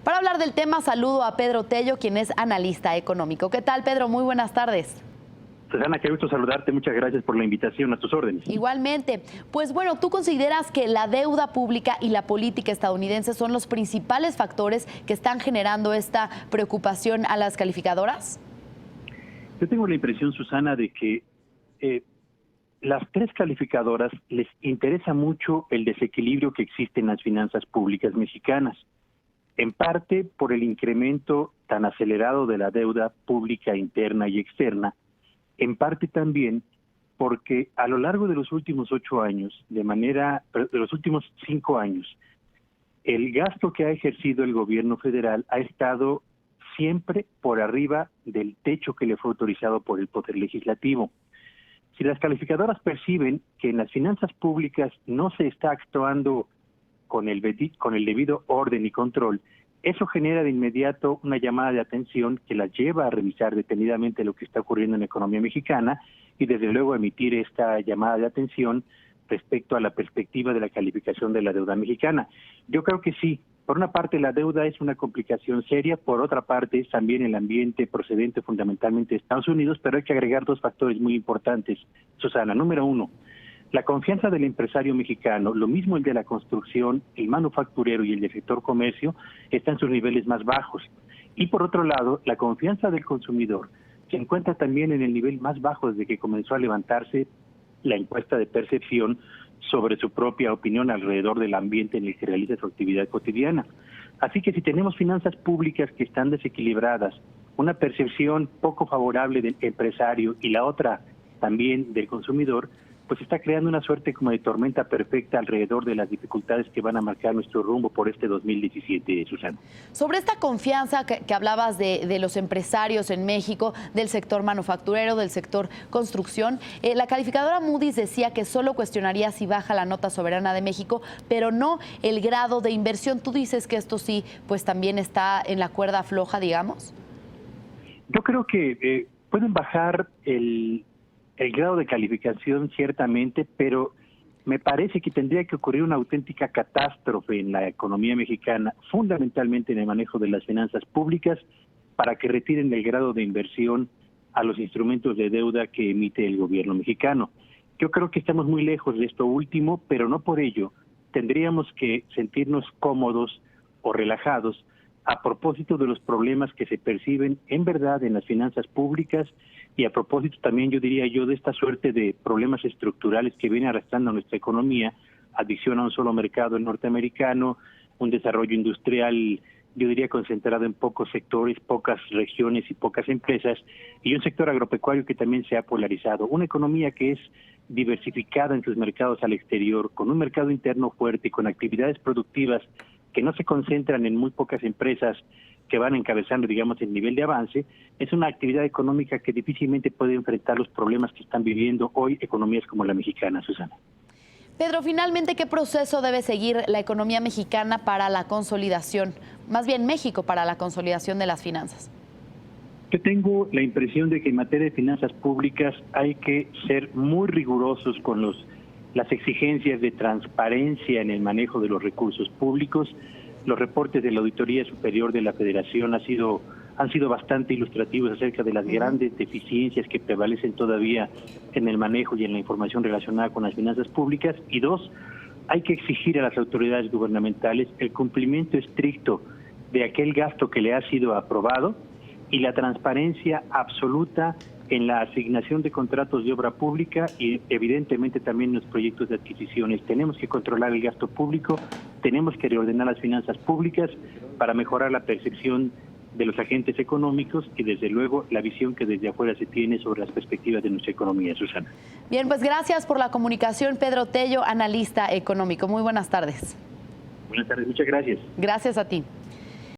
Para hablar del tema, saludo a Pedro Tello, quien es analista económico. ¿Qué tal, Pedro? Muy buenas tardes. Susana, qué gusto saludarte. Muchas gracias por la invitación. A tus órdenes. Igualmente. Pues bueno, ¿tú consideras que la deuda pública y la política estadounidense son los principales factores que están generando esta preocupación a las calificadoras? Yo tengo la impresión, Susana, de que las tres calificadoras les interesa mucho el desequilibrio que existe en las finanzas públicas mexicanas, en parte por el incremento tan acelerado de la deuda pública interna y externa, en parte también porque a lo largo de los últimos 8 años, de los últimos 5 años, el gasto que ha ejercido el gobierno federal ha estado siempre por arriba del techo que le fue autorizado por el Poder Legislativo. Si las calificadoras perciben que en las finanzas públicas no se está actuando con el debido orden y control, eso genera de inmediato una llamada de atención que las lleva a revisar detenidamente lo que está ocurriendo en la economía mexicana y desde luego emitir esta llamada de atención respecto a la perspectiva de la calificación de la deuda mexicana. Yo creo que sí. Por una parte, la deuda es una complicación seria, por otra parte, es también el ambiente procedente fundamentalmente de Estados Unidos, pero hay que agregar dos factores muy importantes, Susana. Número uno, la confianza del empresario mexicano, lo mismo el de la construcción, el manufacturero y el del sector comercio, está en sus niveles más bajos. Y por otro lado, la confianza del consumidor se encuentra también en el nivel más bajo desde que comenzó a levantarse la encuesta de percepción sobre su propia opinión alrededor del ambiente en el que realiza su actividad cotidiana. Así que si tenemos finanzas públicas que están desequilibradas, una percepción poco favorable del empresario y la otra también del consumidor, pues está creando una suerte como de tormenta perfecta alrededor de las dificultades que van a marcar nuestro rumbo por este 2017, Susana. Sobre esta confianza que hablabas de los empresarios en México, del sector manufacturero, del sector construcción, la calificadora Moody's decía que solo cuestionaría si baja la nota soberana de México, pero no el grado de inversión. ¿Tú dices que esto sí, pues también está en la cuerda floja, digamos? Yo creo que pueden bajar el grado de calificación ciertamente, pero me parece que tendría que ocurrir una auténtica catástrofe en la economía mexicana, fundamentalmente en el manejo de las finanzas públicas, para que retiren el grado de inversión a los instrumentos de deuda que emite el gobierno mexicano. Yo creo que estamos muy lejos de esto último, pero no por ello tendríamos que sentirnos cómodos o relajados a propósito de los problemas que se perciben en verdad en las finanzas públicas y a propósito también, yo diría yo, de esta suerte de problemas estructurales que viene arrastrando nuestra economía, adicción a un solo mercado norteamericano, un desarrollo industrial, yo diría, concentrado en pocos sectores, pocas regiones y pocas empresas, y un sector agropecuario que también se ha polarizado. Una economía que es diversificada en sus mercados al exterior, con un mercado interno fuerte y con actividades productivas que no se concentran en muy pocas empresas que van encabezando, digamos, el nivel de avance, es una actividad económica que difícilmente puede enfrentar los problemas que están viviendo hoy economías como la mexicana, Susana. Pedro, finalmente, ¿qué proceso debe seguir la economía mexicana para la consolidación, más bien México para la consolidación de las finanzas? Yo tengo la impresión de que en materia de finanzas públicas hay que ser muy rigurosos con las exigencias de transparencia en el manejo de los recursos públicos. Los reportes de la Auditoría Superior de la Federación han sido bastante ilustrativos acerca de las grandes deficiencias que prevalecen todavía en el manejo y en la información relacionada con las finanzas públicas. Y dos, hay que exigir a las autoridades gubernamentales el cumplimiento estricto de aquel gasto que le ha sido aprobado y la transparencia absoluta en la asignación de contratos de obra pública y evidentemente también en los proyectos de adquisiciones. Tenemos que controlar el gasto público, tenemos que reordenar las finanzas públicas para mejorar la percepción de los agentes económicos y desde luego la visión que desde afuera se tiene sobre las perspectivas de nuestra economía, Susana. Bien, pues gracias por la comunicación, Pedro Tello, analista económico. Muy buenas tardes. Buenas tardes, muchas gracias. Gracias a ti.